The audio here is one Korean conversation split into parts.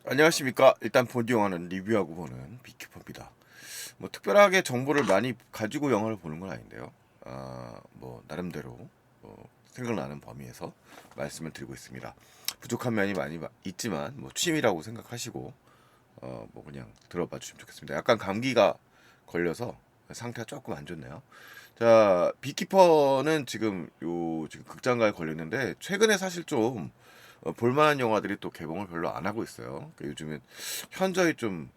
안녕하십니까. 일단 본 영화는 리뷰하고 보는 비키퍼입니다. 뭐 특별하게 정보를 많이 가지고 영화를 보는 건 아닌데요. 뭐 나름대로 생각나는 범위에서 말씀을 드리고 있습니다. 부족한 면이 많이 있지만 뭐 취미라고 생각하시고 뭐 그냥 들어봐 주시면 좋겠습니다. 약간 감기가 걸려서 상태가 조금 안 좋네요. 자, 비키퍼는 지금 극장가에 걸렸는데 최근에 사실 좀 볼만한 영화들이 또 개봉을 별로 안 하고 있어요. 그러니까 요즘은 현저히 좀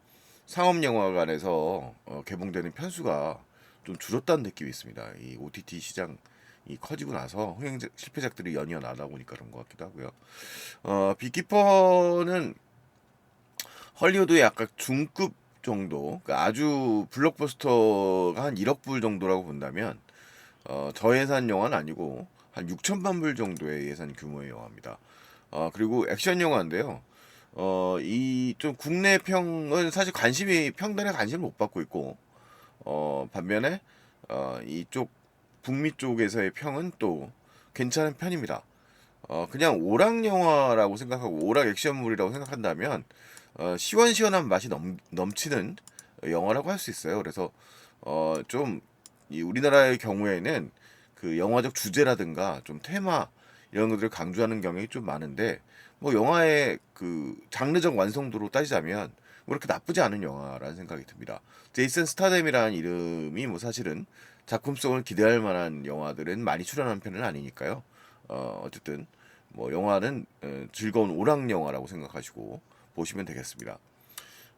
상업 영화관에서 개봉되는 편수가 좀 줄었다는 느낌이 있습니다. 이 OTT 시장이 커지고 나서 흥행 실패작들이 연이어 나다 보니까 그런 것 같기도 하고요. 비키퍼는 헐리우드의 약간 중급 정도, 그러니까 아주 블록버스터가 한 1억 불 정도라고 본다면 저예산 영화는 아니고 한 6천만 불 정도의 예산 규모의 영화입니다. 그리고 액션 영화인데요. 이 좀 국내 평은 사실 평단에 관심을 못 받고 있고, 반면에 이쪽 북미 쪽에서의 평은 또 괜찮은 편입니다. 그냥 오락 영화라고 생각하고 오락 액션물이라고 생각한다면 시원시원한 맛이 넘치는 영화라고 할 수 있어요. 그래서 좀 이 우리나라의 경우에는 그 영화적 주제라든가 좀 테마 이런 것들을 강조하는 경향이 좀 많은데 뭐 영화의 그 장르적 완성도로 따지자면 뭐 그렇게 나쁘지 않은 영화라는 생각이 듭니다. 제이슨 스타뎀이라는 이름이 뭐 사실은 작품성을 기대할 만한 영화들은 많이 출연한 편은 아니니까요. 어쨌든 뭐 영화는 즐거운 오락 영화라고 생각하시고 보시면 되겠습니다.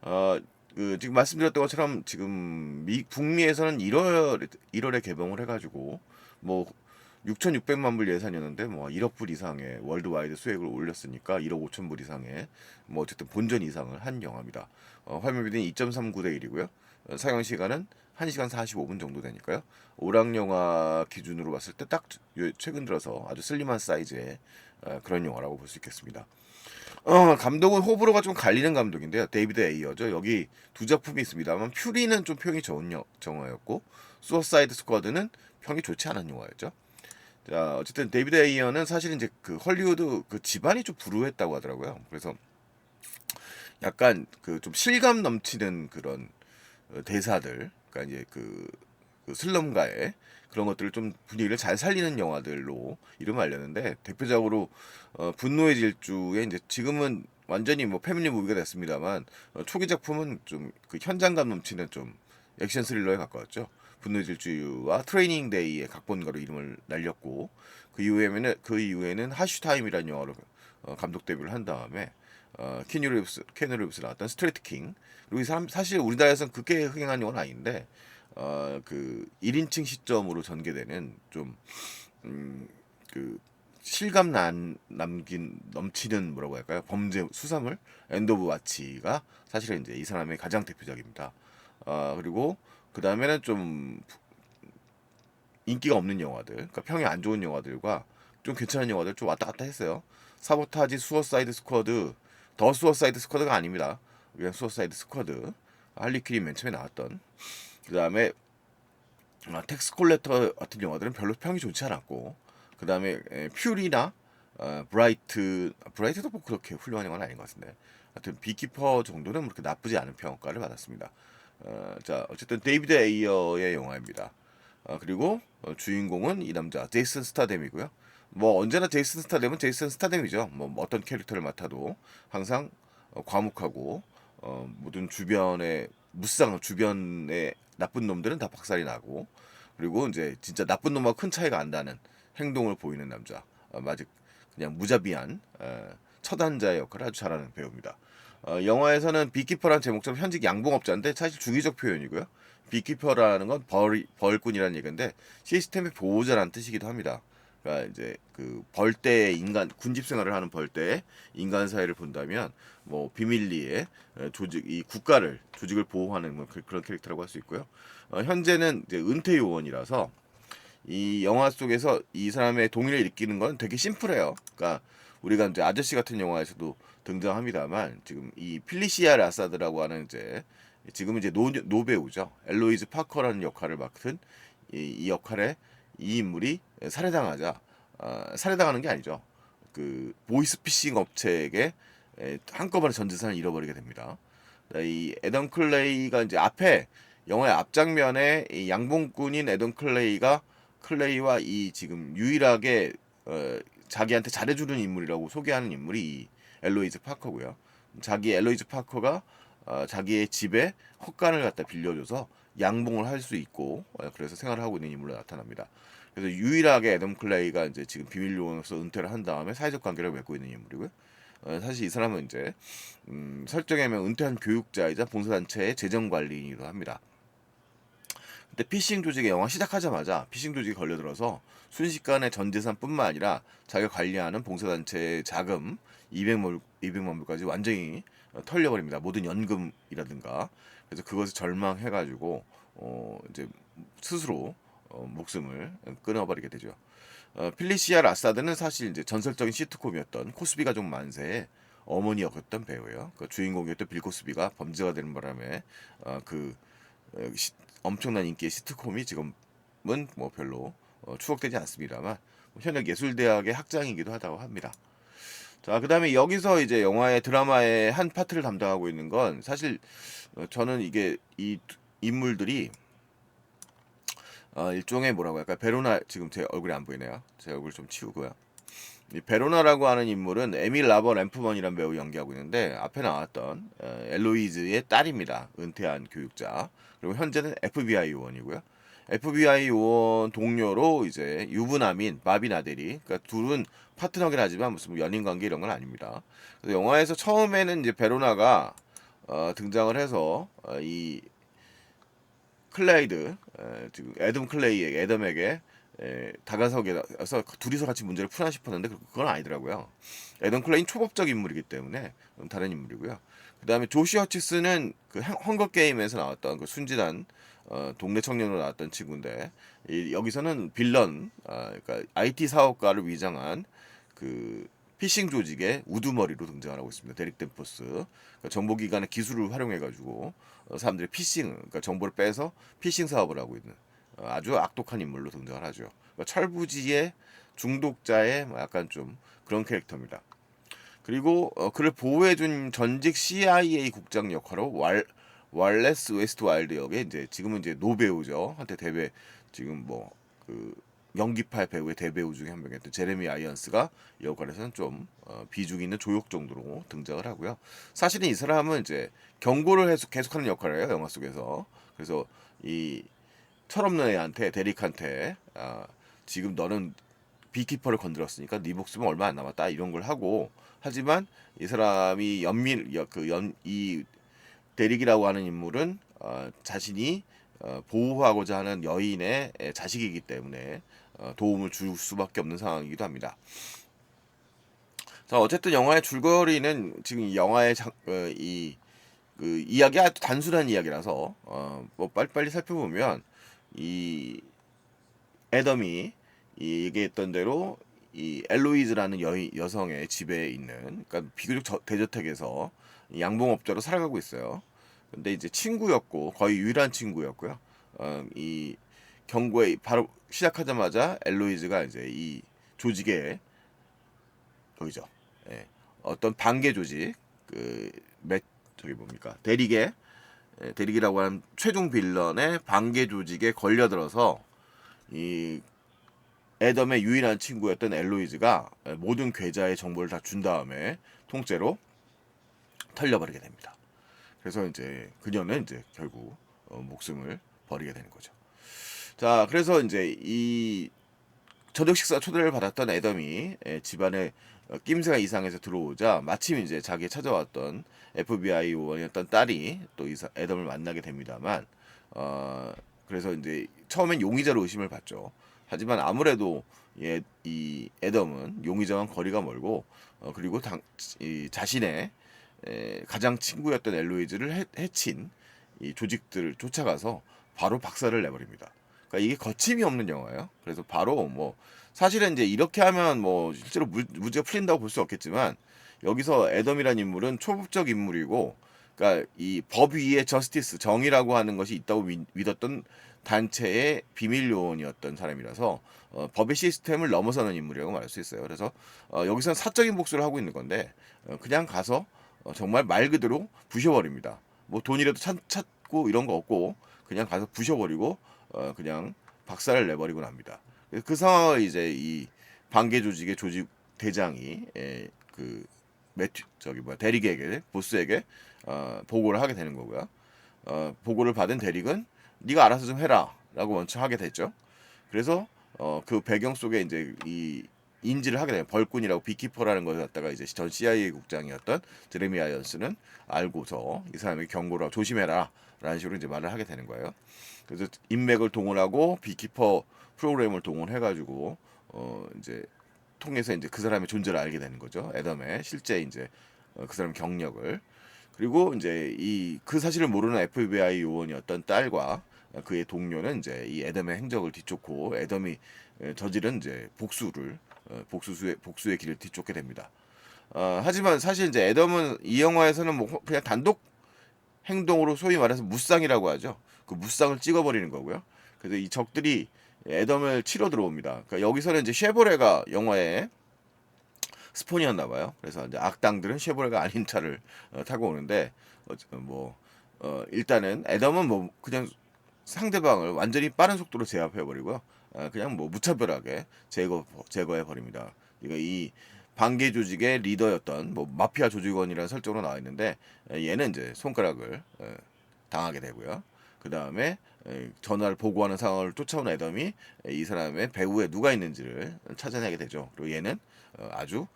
어, 지금 말씀드렸던 것처럼 지금 북미에서는 1월에 개봉을 해가지고 뭐 6,600만 불 예산이었는데 뭐 1억 불 이상의 월드와이드 수익을 올렸으니까 1억 5천 불 이상의 뭐 어쨌든 본전 이상을 한 영화입니다. 화면비는 2.39 대 1이고요. 상영 시간은 1시간 45분 정도 되니까요. 오락 영화 기준으로 봤을 때 딱 최근 들어서 아주 슬림한 사이즈의 그런 영화라고 볼 수 있겠습니다. 감독은 호불호가 좀 갈리는 감독인데요. 데이비드 에이어죠. 여기 두 작품이 있습니다만 퓨리는 좀 평이 좋은 영화였고 수어사이드 스쿼드는 평이 좋지 않은 영화였죠. 자, 어쨌든 데이비드 에이어는 사실 이제 그 헐리우드 그 집안이 좀 불우했다고 하더라고요. 그래서 약간 그 좀 실감 넘치는 그런 대사들, 그러니까 이제 그 슬럼가의 그런 것들을 좀 분위기를 잘 살리는 영화들로 이름을 알렸는데 대표적으로 분노의 질주에 이제 지금은 완전히 뭐 패밀리 무비가 됐습니다만 초기 작품은 좀 그 현장감 넘치는 좀 액션 스릴러에 가까웠죠. 분노의 질주와 트레이닝 데이의 각본가로 이름을 날렸고 그 이후에는 하슈타임이라는 영화로 감독 데뷔를 한 다음에 키누 리브스 나왔던 스트레이트 킹 그리고 이 사람 사실 우리나라에서는 그렇게 흥행한 영화는 아닌데 그 1인칭 시점으로 전개되는 좀 그 실감 남긴 넘치는 뭐라고 할까요? 범죄 수사물 엔드 오브 와치가 사실은 이제 이 사람의 가장 대표작입니다. 그리고 그 다음에는 좀 인기가 없는 영화들, 그러니까 평이 안 좋은 영화들과 좀 괜찮은 영화들 좀 왔다 갔다 했어요. 사보타지, 수어사이드 스쿼드, 더 수어사이드 스쿼드가 아닙니다. 그냥 수어사이드 스쿼드, 할리퀸이 맨 처음에 나왔던. 그 다음에 텍스 콜렉터 같은 영화들은 별로 평이 좋지 않았고, 그 다음에 퓨리나 브라이트도 뭐 그렇게 훌륭한 영화는 아닌 것 같은데, 하여튼 비키퍼 정도는 그렇게 나쁘지 않은 평가를 받았습니다. 자, 어쨌든 데이비드 에이어의 영화입니다. 그리고 주인공은 이 남자 제이슨 스타뎀이고요. 뭐 언제나 제이슨 스타뎀은 제이슨 스타뎀이죠. 뭐 어떤 캐릭터를 맡아도 항상 과묵하고 모든 주변의 나쁜 놈들은 다 박살이 나고 그리고 이제 진짜 나쁜 놈하고 큰 차이가 안 나는 행동을 보이는 남자. 아직 그냥 무자비한 처단자의 역할을 아주 잘하는 배우입니다. 영화에서는 비키퍼란 제목처럼 현직 양봉업자인데 사실 중의적 표현이고요. 비키퍼라는 건 벌꾼이라는 얘기인데 시스템의 보호자라는 뜻이기도 합니다. 그러니까 이제 그 벌떼의 인간 군집 생활을 하는 벌떼의 인간 사회를 본다면 뭐 비밀리에 이 조직을 보호하는 뭐 그런 캐릭터라고 할 수 있고요. 현재는 이제 은퇴 요원이라서 이 영화 속에서 이 사람의 동의를 일으키는 건 되게 심플해요. 그러니까 우리가 이제 아저씨 같은 영화에서도 등장합니다만 지금 이 필리시아 라사드라고 하는 이제 지금 이제 노배우죠. 엘로이즈 파커라는 역할을 맡은 이 역할에 이 인물이 살해당하는 게 아니죠. 그 보이스피싱 업체에게 한꺼번에 전 재산을 잃어버리게 됩니다. 이 에던 클레이가 이제 앞에 영화의 앞장면에 이 양봉꾼인 에던 클레이와 이 지금 유일하게 자기한테 잘해주는 인물이라고 소개하는 인물이 이 엘로이즈 파커고요. 자기 엘로이즈 파커가 자기의 집에 헛간을 갖다 빌려줘서 양봉을 할 수 있고 그래서 생활을 하고 있는 인물로 나타납니다. 그래서 유일하게 에덤 클레이가 이제 지금 비밀 요원으로서 은퇴를 한 다음에 사회적 관계를 맺고 있는 인물이고요. 사실 이 사람은 이제 설정에 하면 은퇴한 교육자이자 봉사단체의 재정관리인이기도 합니다. 근데 피싱 조직의 영화 시작하자마자 피싱 조직이 걸려들어서 순식간에 전 재산뿐만 아니라 자기가 관리하는 봉사단체의 자금 200만 불까지 완전히 털려버립니다. 모든 연금이라든가. 그래서 그것을 절망해가지고 이제 스스로 목숨을 끊어버리게 되죠. 필리시아 라사드는 사실 이제 전설적인 시트콤이었던 코스비 가족 만세의 어머니였던 배우예요. 그 주인공이었던 빌 코스비가 범죄가 되는 바람에 그 엄청난 인기의 시트콤이 지금은 뭐 별로 추억되지 않습니다만 현역 예술대학의 학장이기도 하다고 합니다. 자, 그다음에 여기서 이제 영화의 드라마의 한 파트를 담당하고 있는 건 사실 저는 이게 이 인물들이 일종의 뭐라고 할까 베로나 지금 제 얼굴이 안 보이네요. 제 얼굴 좀 치우고요. 이 베로나라고 하는 인물은 에밀 라버 램프먼이라는 배우 연기하고 있는데 앞에 나왔던 엘로이즈의 딸입니다. 은퇴한 교육자. 그리고 현재는 FBI 요원이고요. FBI 요원 동료로 이제 유부남인 마빈 아델이 그러니까 둘은 파트너긴 하지만 무슨 연인 관계 이런 건 아닙니다. 그래서 영화에서 처음에는 이제 베로나가 등장을 해서 이 클레이드 지금 애덤 클레이에게 애덤에게 다가서서 둘이서 같이 문제를 푸나 싶었는데 그건 아니더라고요. 애덤 클레이는 초법적 인물이기 때문에 다른 인물이고요. 그 다음에 조시 허치스는 그 헝거 게임에서 나왔던 그 순진한 동네 청년으로 나왔던 친구인데 여기서는 빌런 그러니까 IT 사업가를 위장한 그 피싱 조직의 우두머리로 등장하고 있습니다. 데릭 댄포스 그러니까 정보기관의 기술을 활용해가지고 사람들이 피싱 그러니까 정보를 빼서 피싱 사업을 하고 있는 아주 악독한 인물로 등장을 하죠. 그러니까 철부지의 중독자의 뭐 약간 좀 그런 캐릭터입니다. 그리고 그를 보호해준 전직 CIA 국장 역할로 왈레스 웨스트 와일드 역의 이제 지금은 이제 노배우죠. 한때 대배 지금 뭐 그 연기파 배우의 대배우 중에 한 명이었던 제레미 아이언스가 이 역할에서는 좀 비중 있는 조역 정도로 등장을 하고요. 사실은 이 사람은 이제 경고를 계속하는 역할을 해요 영화 속에서. 그래서 이 철없는 애한테 데릭한테 지금 너는 비키퍼를 건드렸으니까 네 목숨은 얼마 안 남았다 이런 걸 하고 하지만 이 사람이 이 데릭이라고 하는 인물은 자신이 보호하고자 하는 여인의 자식이기 때문에 도움을 줄 수밖에 없는 상황이기도 합니다. 자, 어쨌든 영화의 줄거리는 지금 이 영화의 그 이야기가 아주 단순한 이야기라서 뭐 빨리빨리 살펴보면 이 애덤이 얘기했던 대로 이 엘로이즈라는 여성의 집에 있는 그러니까 비교적 대저택에서 양봉업자로 살아가고 있어요. 근데 이제 친구였고 거의 유일한 친구였고요. 이 경고에 바로 시작하자마자 엘로이즈가 이제 이 조직의 거기죠. 예, 어떤 반개 조직 저기 뭡니까 대릭이라고 하는 최종 빌런의 반개 조직에 걸려들어서 이 애덤의 유일한 친구였던 엘로이즈가 모든 계좌의 정보를 다 준 다음에 통째로 털려버리게 됩니다. 그래서 이제 그녀는 이제 결국 목숨을 버리게 되는 거죠. 자, 그래서 이제 이 저녁 식사 초대를 받았던 애덤이 집안에 낌새가 이상해서 들어오자 마침 이제 자기에 찾아왔던 FBI 요원이었던 딸이 또 애덤을 만나게 됩니다만 그래서 이제 처음엔 용의자로 의심을 받죠. 하지만 아무래도 이 애덤은 용의자와 거리가 멀고 그리고 자신의 가장 친구였던 엘로이즈를 해친 이 조직들을 쫓아가서 바로 박살을 내버립니다. 그러니까 이게 거침이 없는 영화예요. 그래서 바로 뭐 사실은 이제 이렇게 하면 뭐 실제로 무죄가 풀린다고 볼 수 없겠지만 여기서 애덤이라는 인물은 초법적 인물이고 그러니까 이 법 위에 저스티스 정의라고 하는 것이 있다고 믿었던 단체의 비밀 요원이었던 사람이라서 법의 시스템을 넘어서는 인물이라고 말할 수 있어요. 그래서 여기서는 사적인 복수를 하고 있는 건데 그냥 가서 정말 말 그대로 부셔버립니다. 뭐 돈이라도 찾고 이런 거 없고 그냥 가서 부셔버리고 그냥 박살을 내버리고 납니다. 그 상황을 이제 이 반개 조직의 조직 대장이 그 매튜 저기 뭐야 대리에게 보스에게 보고를 하게 되는 거고요. 보고를 받은 대리는 네가 알아서 좀 해라라고 먼저 하게 됐죠. 그래서 그 배경 속에 이제 이 인지를 하게 돼요. 벌꾼이라고 비키퍼라는 걸 갖다가 이제 전 CIA 국장이었던 드레미 아이언스는 알고서 이 사람에게 경고를 하고 조심해라 라는 식으로 이제 말을 하게 되는 거예요. 그래서 인맥을 동원하고 비키퍼 프로그램을 동원해가지고 이제 통해서 이제 그 사람의 존재를 알게 되는 거죠. 애덤의 실제 이제 그 사람 경력을. 그리고 이제 이 그 사실을 모르는 FBI 요원이었던 딸과 그의 동료는 이제 이 애덤의 행적을 뒤쫓고 애덤이 저지른 이제 복수의 길을 뒤쫓게 됩니다. 하지만 사실 이제 애덤은 이 영화에서는 뭐 그냥 단독 행동으로 소위 말해서 무쌍이라고 하죠. 그 무쌍을 찍어버리는 거고요. 그래서 이 적들이 애덤을 치러 들어옵니다. 그러니까 여기서는 이제 쉐보레가 영화에 스폰이었나 봐요. 그래서 이제 악당들은 쉐보레가 아닌 차를 타고 오는데 일단은 애덤은 뭐 그냥 상대방을 완전히 빠른 속도로 제압해 버리고요. 그냥 뭐 무차별하게 제거해 버립니다. 이거 이 반개 조직의 리더였던 뭐 마피아 조직원이라는 설정으로 나와 있는데 얘는 이제 손가락을 당하게 되고요. 그 다음에 전화를 보고하는 상황을 쫓아온 애덤이 이 사람의 배후에 누가 있는지를 찾아내게 되죠. 그리고 얘는 아주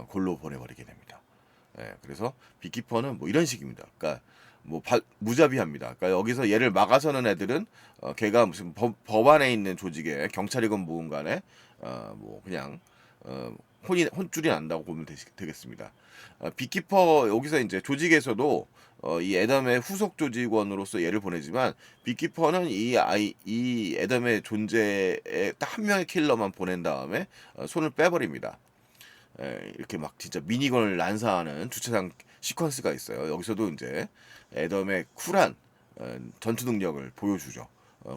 골로 보내버리게 됩니다. 그래서 비키퍼는 뭐 이런 식입니다. 그러니까 뭐 무자비합니다. 그러니까 여기서 얘를 막아서는 애들은 걔가 무슨 법안에 있는 조직에 경찰이건 뭐건 간에 뭐 그냥 혼줄이 난다고 보면 되겠습니다. 비키퍼 여기서 이제 조직에서도 이 애덤의 후속 조직원으로서 얘를 보내지만 비키퍼는 이 애덤의 존재에 딱 한 명의 킬러만 보낸 다음에 손을 빼버립니다. 이렇게 막 진짜 미니건을 난사하는 주차장 시퀀스가 있어요. 여기서도 이제 애덤의 쿨한 전투 능력을 보여주죠.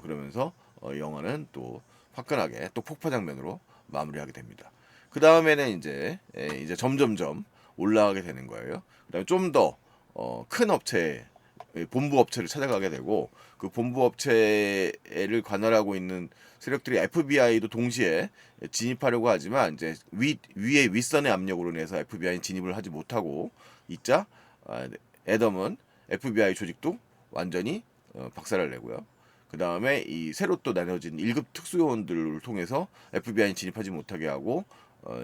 그러면서 영화는 또 화끈하게 또 폭파 장면으로 마무리하게 됩니다. 그 다음에는 이제 점점점 올라가게 되는 거예요. 그다음에 좀 더 큰 업체, 본부 업체를 찾아가게 되고 그 본부 업체를 관할하고 있는 세력들이 FBI도 동시에 진입하려고 하지만 이제 위에 윗선의 압력으로 인해서 FBI는 진입을 하지 못하고 있자 애덤은 FBI 조직도 완전히 박살을 내고요. 그 다음에 이 새로 또 나눠진 1급 특수요원들을 통해서 FBI는 진입하지 못하게 하고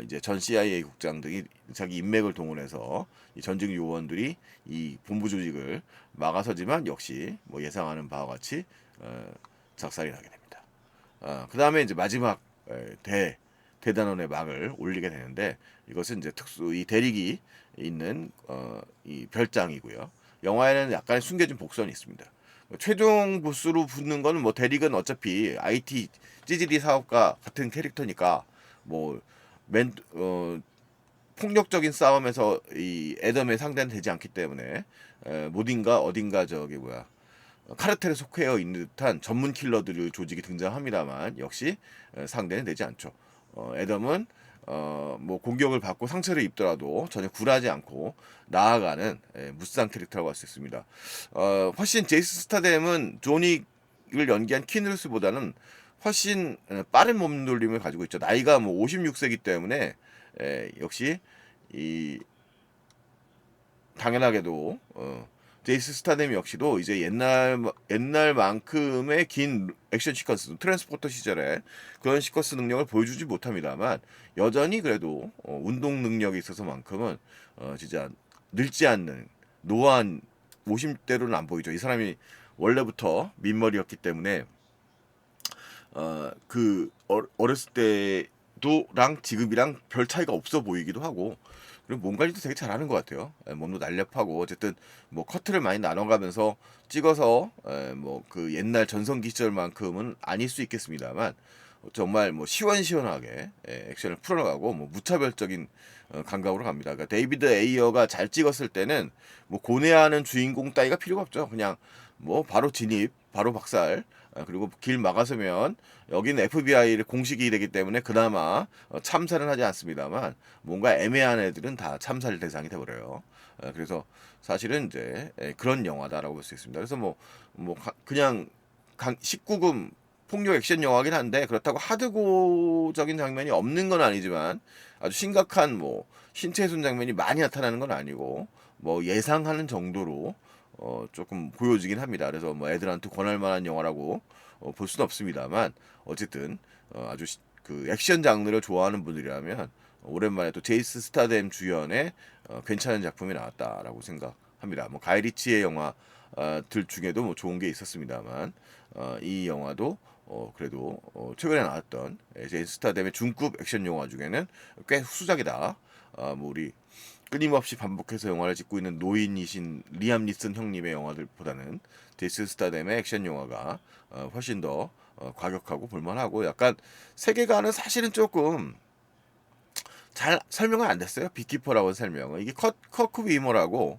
이제 전 CIA 국장 등이 자기 인맥을 동원해서 이 전직 요원들이 이 본부 조직을 막아서지만 역시 뭐 예상하는 바와 같이 작살이 나게 됩니다. 그 다음에 이제 마지막 대단원의 막을 올리게 되는데 이것은 이제 이 대릭이 있는 이 별장이고요. 영화에는 약간 숨겨진 복선이 있습니다. 최종 보스로 붙는 거는 뭐 대릭은 어차피 IT 찌질이 사업가 같은 캐릭터니까 뭐 폭력적인 싸움에서 이 애덤의 상대는 되지 않기 때문에 어딘가 저기 뭐야 카르텔에 속해 있는 듯한 전문 킬러들의 조직이 등장합니다만 역시 상대는 되지 않죠. 애덤은 뭐 공격을 받고 상처를 입더라도 전혀 굴하지 않고 나아가는 무쌍 캐릭터라고 할 수 있습니다. 훨씬 제이슨 스타뎀은 조닉을 연기한 키누리스보다는 훨씬 빠른 몸놀림을 가지고 있죠. 나이가 뭐 56세이기 때문에 역시 이 당연하게도 제이슨 스타뎀 역시도 이제 옛날만큼의 긴 액션 시퀀스, 트랜스포터 시절에 그런 시퀀스 능력을 보여주지 못합니다만 여전히 그래도 운동 능력에 있어서만큼은 진짜 늙지 않는 노안 50대로는 안 보이죠. 이 사람이 원래부터 민머리였기 때문에 어렸을 때도랑 지금이랑 별 차이가 없어 보이기도 하고 그리고 몸 관리도 되게 잘하는 것 같아요. 몸도 날렵하고 어쨌든 뭐 커트를 많이 나눠가면서 찍어서 뭐 그 옛날 전성기 시절만큼은 아닐 수 있겠습니다만 정말 뭐 시원시원하게 액션을 풀어나가고 뭐 무차별적인 감각으로 갑니다. 그러니까 데이비드 에이어가 잘 찍었을 때는 뭐 고뇌하는 주인공 따위가 필요가 없죠. 그냥 뭐 바로 진입, 바로 박살, 그리고 길 막아서면 여기는 FBI의 공식이 되기 때문에 그나마 참사는 하지 않습니다만 뭔가 애매한 애들은 다 참살 대상이 돼버려요. 그래서 사실은 이제 그런 영화다라고 볼 수 있습니다. 그래서 그냥 19금 폭력 액션 영화긴 한데 그렇다고 하드고적인 장면이 없는 건 아니지만 아주 심각한 신체 훼손 장면이 많이 나타나는 건 아니고 예상하는 정도로 조금 보여지긴 합니다. 그래서 애들한테 권할 만한 영화라고 볼 수는 없습니다만 어쨌든 아주 그 액션 장르를 좋아하는 분들이라면 오랜만에 또 제이스 스타뎀 주연의 괜찮은 작품이 나왔다라고 생각합니다. 가이 리치의 영화들 중에도 좋은 게 있었습니다만 이 영화도 그래도 최근에 나왔던 제이스 스타뎀의 중급 액션 영화 중에는 꽤 후수작이다. 우리 끊임없이 반복해서 영화를 찍고 있는 노인이신 리암 니슨 형님의 영화들보다는 제이슨 스타뎀의 액션 영화가 훨씬 더 과격하고 볼만하고 약간 세계관은 사실은 조금 잘 설명은 안 됐어요. 비키퍼라고 설명은 이게 커크 위머라고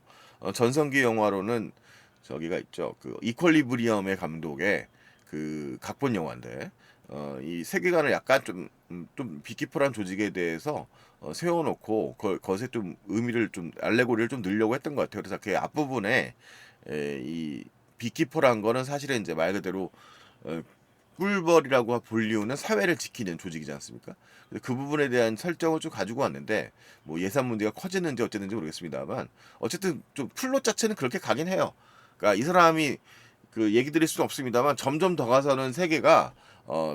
전성기 영화로는 저기가 있죠. 그 이퀄리브리엄의 감독의 그 각본 영화인데 이 세계관을 약간 좀 비키퍼란 조직에 대해서 세워놓고 것에 좀 의미를 좀 알레고리를 좀 넣으려고 했던 것 같아요. 그래서 그 앞부분에 이 비키퍼란 거는 사실은 이제 말 그대로 꿀벌이라고 불리우는 사회를 지키는 조직이지 않습니까? 그 부분에 대한 설정을 좀 가지고 왔는데 예산 문제가 커지는지 어쨌는지 모르겠습니다만 어쨌든 좀 플롯 자체는 그렇게 가긴 해요. 그러니까 이 사람이 그 얘기 드릴 수는 없습니다만 점점 더 가서는 세계가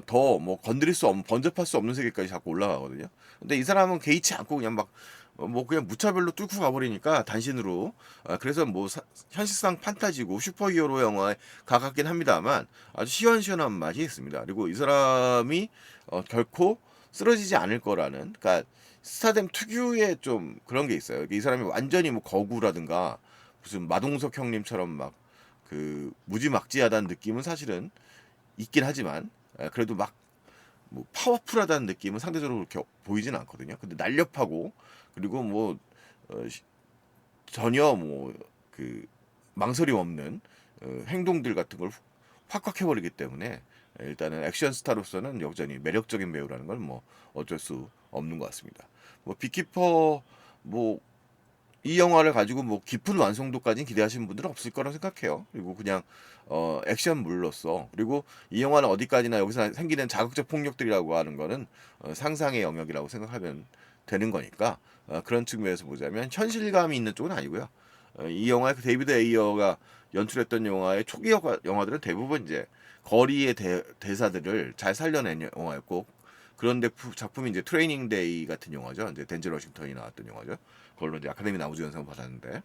더 건드릴 수 없는 번잡할 수 없는 세계까지 자꾸 올라가거든요. 근데 이 사람은 개의치 않고 그냥 그냥 무차별로 뚫고 가버리니까 단신으로 그래서 현실상 판타지고 슈퍼히어로 영화에 가깝긴 합니다만 아주 시원시원한 맛이 있습니다. 그리고 이 사람이 결코 쓰러지지 않을 거라는 그러니까 스타뎀 특유의 좀 그런 게 있어요. 이 사람이 완전히 거구라든가 무슨 마동석 형님처럼 그 무지막지하다는 느낌은 사실은 있긴 하지만 그래도 파워풀하다는 느낌은 상대적으로 그렇게 보이진 않거든요. 근데 날렵하고 그리고 전혀 그 망설임 없는 행동들 같은 걸 확확 해버리기 때문에 일단은 액션 스타로서는 여전히 매력적인 배우라는 걸 어쩔 수 없는 것 같습니다. 비키퍼 이 영화를 가지고 깊은 완성도까지는 기대하시는 분들은 없을 거라고 생각해요. 그리고 그냥 액션물로서 그리고 이 영화는 어디까지나 여기서 생기는 자극적 폭력들이라고 하는 거는 상상의 영역이라고 생각하면 되는 거니까 그런 측면에서 보자면 현실감이 있는 쪽은 아니고요. 이 영화의 그 데이비드 에이어가 연출했던 영화의 초기 영화들은 대부분 이제 거리의 대사들을 잘 살려낸 영화였고 그런데 작품이 이제 트레이닝 데이 같은 영화죠. 이제 덴젤 워싱턴이 나왔던 영화죠. 그걸로 이제 아카데미 나무주연상 받았는데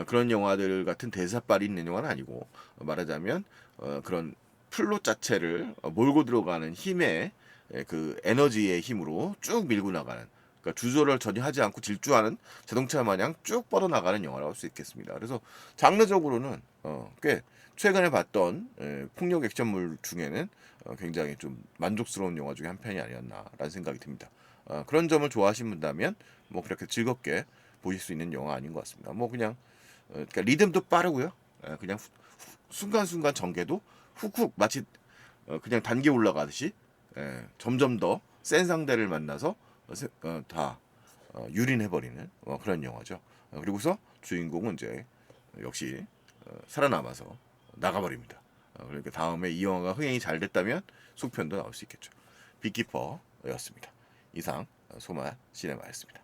그런 영화들 같은 대사빨이 있는 영화는 아니고 말하자면 그런 플롯 자체를 몰고 들어가는 힘의 그 에너지의 힘으로 쭉 밀고 나가는 그러니까 주저를 전혀 하지 않고 질주하는 자동차 마냥 쭉 뻗어나가는 영화라고 할 수 있겠습니다. 그래서 장르적으로는 꽤 최근에 봤던 폭력 액션물 중에는 굉장히 좀 만족스러운 영화 중에 한 편이 아니었나라는 생각이 듭니다. 그런 점을 좋아하신다면 그렇게 즐겁게 보실 수 있는 영화 아닌 것 같습니다. 그냥 그러니까 리듬도 빠르고요. 그냥 순간순간 전개도 훅훅 마치 그냥 단계 올라가듯이 점점 더 센 상대를 만나서 다 유린해버리는 그런 영화죠. 그리고서 주인공은 이제 역시 살아남아서 나가버립니다. 그러니까 다음에 이 영화가 흥행이 잘 됐다면 속편도 나올 수 있겠죠. 비키퍼였습니다. 이상 소마 시네마였습니다.